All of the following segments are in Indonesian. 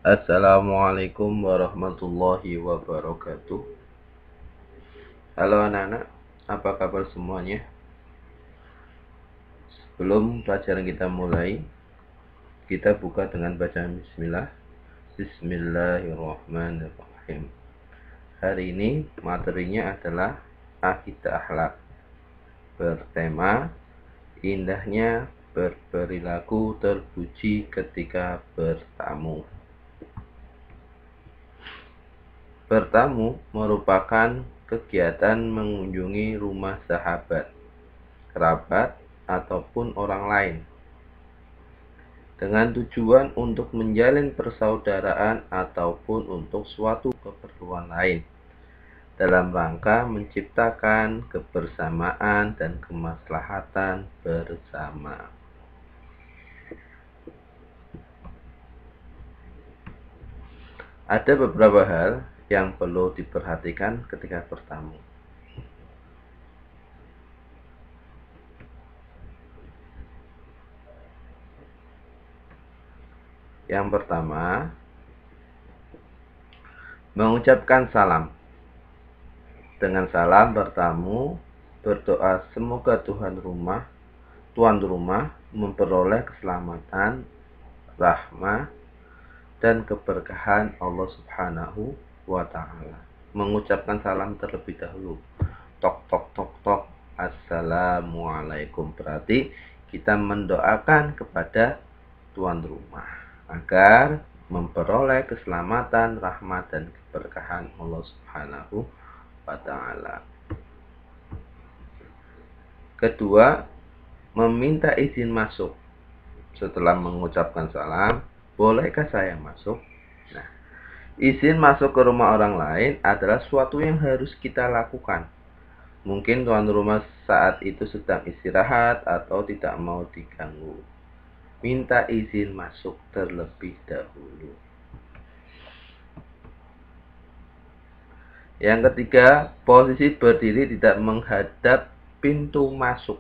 Assalamualaikum warahmatullahi wabarakatuh. Halo anak-anak, apa kabar semuanya? Sebelum pelajaran kita mulai, kita buka dengan bacaan bismillah. Bismillahirrahmanirrahim. Hari ini materinya adalah akidah akhlak, bertema indahnya berperilaku terpuji ketika bertamu. Bertamu merupakan kegiatan mengunjungi rumah sahabat, kerabat, ataupun orang lain dengan tujuan untuk menjalin persaudaraan ataupun untuk suatu keperluan lain dalam rangka menciptakan kebersamaan dan kemaslahatan bersama. Ada beberapa hal yang perlu diperhatikan ketika bertamu. Yang pertama, mengucapkan salam. Dengan salam bertamu, berdoa semoga tuan rumah memperoleh keselamatan, rahmah, dan keberkahan Allah Subhanahu wa Ta'ala. Mengucapkan salam terlebih dahulu. Tok tok tok tok. Assalamualaikum. Berarti kita mendoakan kepada tuan rumah agar memperoleh keselamatan, rahmat, dan keberkahan Allah Subhanahu wa Ta'ala. Kedua, meminta izin masuk. Setelah mengucapkan salam, bolehkah saya masuk? Nah, izin masuk ke rumah orang lain adalah suatu yang harus kita lakukan. Mungkin tuan rumah saat itu sedang istirahat atau tidak mau diganggu. Minta izin masuk terlebih dahulu. Yang ketiga, posisi berdiri tidak menghadap pintu masuk.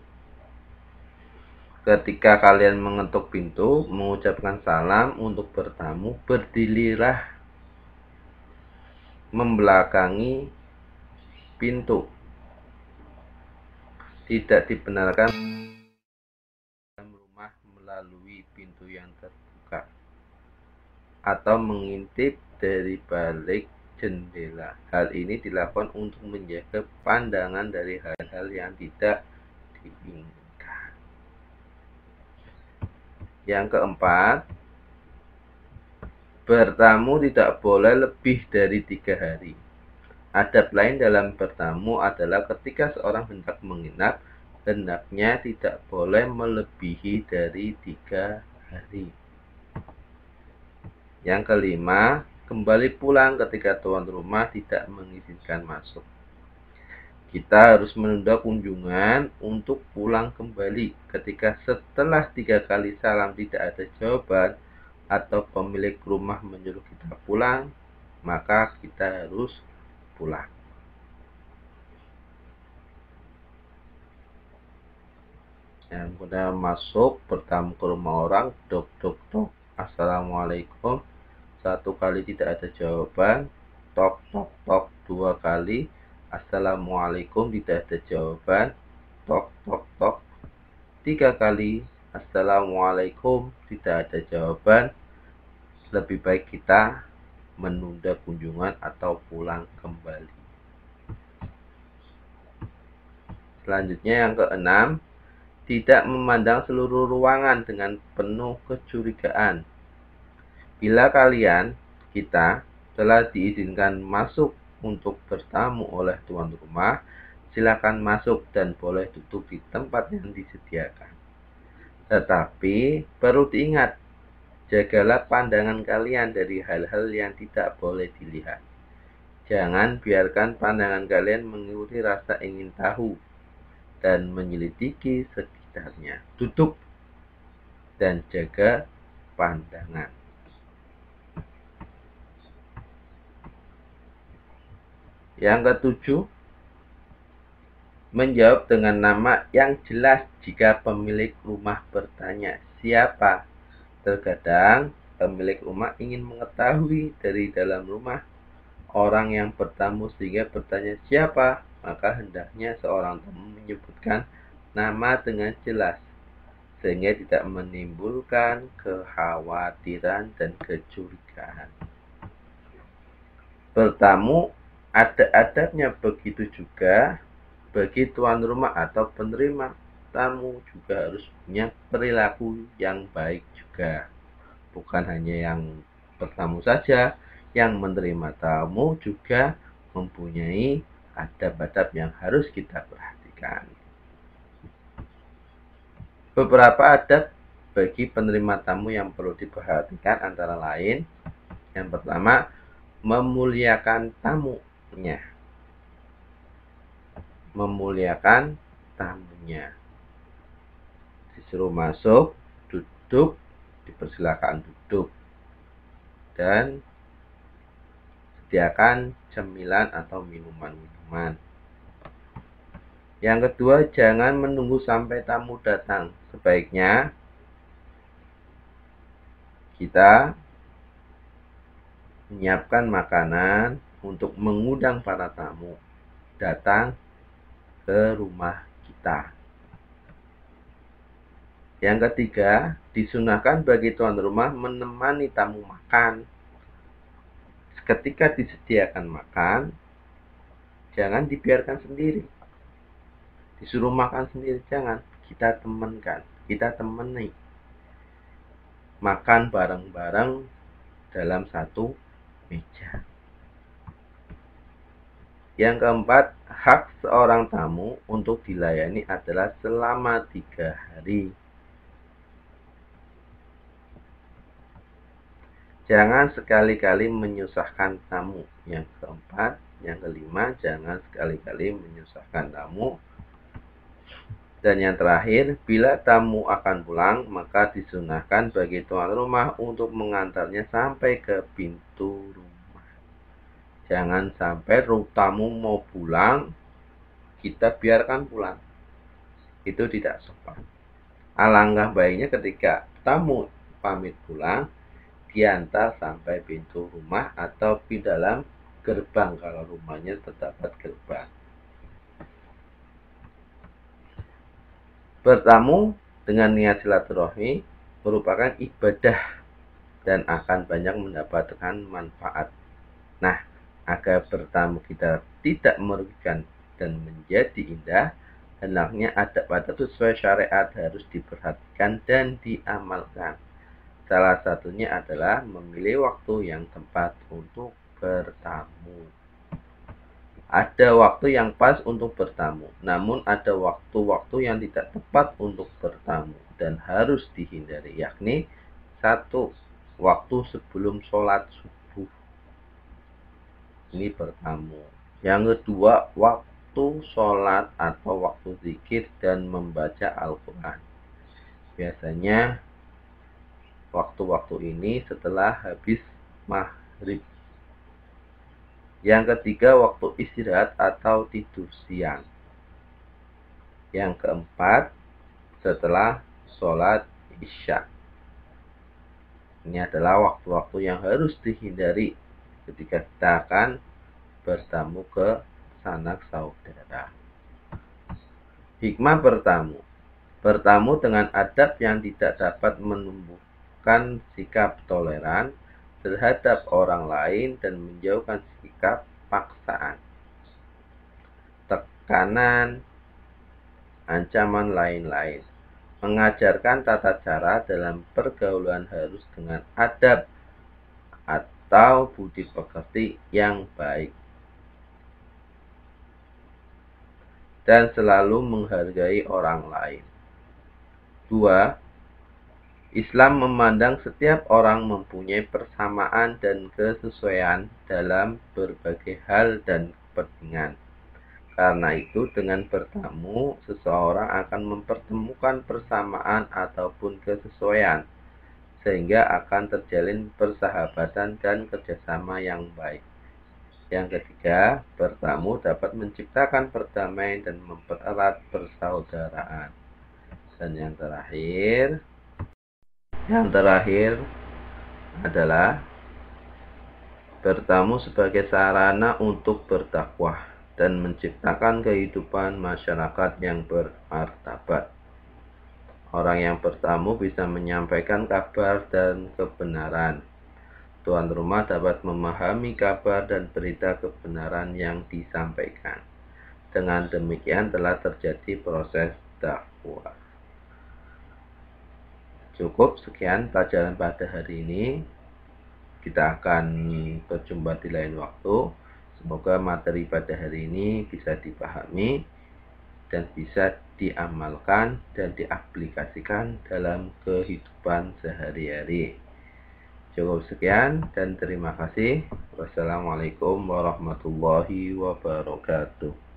Ketika kalian mengetuk pintu, mengucapkan salam untuk bertamu, berdirilah membelakangi pintu. Tidak dibenarkan dalam rumah melalui pintu yang terbuka atau mengintip dari balik jendela. Hal ini dilakukan untuk menjaga pandangan dari hal-hal yang tidak diinginkan. Yang keempat, bertamu tidak boleh lebih dari 3 hari. Adab lain dalam bertamu adalah ketika seorang hendak menginap, hendaknya tidak boleh melebihi dari 3 hari. Yang kelima, kembali pulang ketika tuan rumah tidak mengizinkan masuk. Kita harus menunda kunjungan untuk pulang kembali ketika setelah 3 kali salam tidak ada jawaban atau pemilik rumah menyuruh kita pulang, maka kita harus pulang. Yang udah masuk bertamu ke rumah orang, dok dok dok, assalamualaikum. 1 kali tidak ada jawaban, tok tok tok. 2 kali, assalamualaikum, tidak ada jawaban, tok tok tok. 3 kali, assalamualaikum, tidak ada jawaban. Lebih baik kita menunda kunjungan atau pulang kembali. Selanjutnya yang keenam, tidak memandang seluruh ruangan dengan penuh kecurigaan. Bila kita telah diizinkan masuk untuk bertamu oleh tuan rumah, silakan masuk dan boleh duduk di tempat yang disediakan. Tetapi perlu diingat, jagalah pandangan kalian dari hal-hal yang tidak boleh dilihat. Jangan biarkan pandangan kalian mengikuti rasa ingin tahu dan menyelidiki sekitarnya. Duduk dan jaga pandangan. Yang ketujuh, menjawab dengan nama yang jelas jika pemilik rumah bertanya siapa. Terkadang pemilik rumah ingin mengetahui dari dalam rumah orang yang bertamu sehingga bertanya siapa, maka hendaknya seorang tamu menyebutkan nama dengan jelas sehingga tidak menimbulkan kekhawatiran dan kecurigaan. Bertamu ada adabnya, begitu juga bagi tuan rumah atau penerima tamu juga harus punya perilaku yang baik juga. Bukan hanya yang bertamu saja, yang menerima tamu juga mempunyai adab-adab yang harus kita perhatikan. Beberapa adab bagi penerima tamu yang perlu diperhatikan antara lain, yang pertama, memuliakan tamunya. Memuliakan tamunya. Disuruh masuk, duduk, dipersilakan duduk. Dan sediakan cemilan atau minuman-minuman. Yang kedua, jangan menunggu sampai tamu datang. Sebaiknya kita menyiapkan makanan untuk mengundang para tamu datang ke rumah kita. Yang ketiga, disunahkan bagi tuan rumah menemani tamu makan. Ketika disediakan makan, jangan dibiarkan sendiri. Disuruh makan sendiri, jangan. Kita temankan, kita temani. Makan bareng-bareng dalam satu meja. Yang keempat, hak seorang tamu untuk dilayani adalah selama 3 hari. Jangan sekali-kali menyusahkan tamu. Yang keempat, yang kelima, jangan sekali-kali menyusahkan tamu. Dan yang terakhir, bila tamu akan pulang, maka disunahkan bagi tuan rumah untuk mengantarnya sampai ke pintu rumah. Jangan sampai tamu mau pulang, kita biarkan pulang. Itu tidak sopan. Alangkah baiknya ketika tamu pamit pulang, diantar sampai pintu rumah atau di dalam gerbang kalau rumahnya terdapat gerbang. Bertamu dengan niat silaturahmi merupakan ibadah dan akan banyak mendapatkan manfaat. Nah, agar bertamu kita tidak merugikan dan menjadi indah, hendaknya adab-adab sesuai syariat harus diperhatikan dan diamalkan. Salah satunya adalah memilih waktu yang tepat untuk bertamu. Ada waktu yang pas untuk bertamu, namun ada waktu-waktu yang tidak tepat untuk bertamu dan harus dihindari, yakni 1. Waktu sebelum sholat subuh. Ini bertamu. Yang kedua, waktu sholat atau waktu zikir dan membaca Al-Quran. Biasanya waktu-waktu ini setelah habis maghrib. Yang ketiga, waktu istirahat atau tidur siang. Yang keempat, setelah sholat isya. Ini adalah waktu-waktu yang harus dihindari ketika kita akan bertamu ke sanak saudara. Hikmah bertamu. Bertamu dengan adab yang tidak dapat menumbuhkan sikap toleran terhadap orang lain dan menjauhkan sikap paksaan, tekanan, ancaman lain-lain. Mengajarkan tata cara dalam pergaulan harus dengan adab atau budi pekerti yang baik. Dan selalu menghargai orang lain. 2. Islam memandang setiap orang mempunyai persamaan dan kesesuaian dalam berbagai hal dan kepentingan. Karena itu, dengan bertamu, seseorang akan mempertemukan persamaan ataupun kesesuaian, sehingga akan terjalin persahabatan dan kerjasama yang baik. Yang ketiga, bertamu dapat menciptakan perdamaian dan mempererat persaudaraan. Dan yang terakhir, adalah bertamu sebagai sarana untuk berdakwah dan menciptakan kehidupan masyarakat yang bermartabat. Orang yang bertamu bisa menyampaikan kabar dan kebenaran. Tuan rumah dapat memahami kabar dan berita kebenaran yang disampaikan. Dengan demikian telah terjadi proses dakwah. Cukup sekian pelajaran pada hari ini. Kita akan berjumpa di lain waktu. Semoga materi pada hari ini bisa dipahami dan bisa diamalkan dan diaplikasikan dalam kehidupan sehari-hari. Cukup sekian dan terima kasih. Wassalamualaikum warahmatullahi wabarakatuh.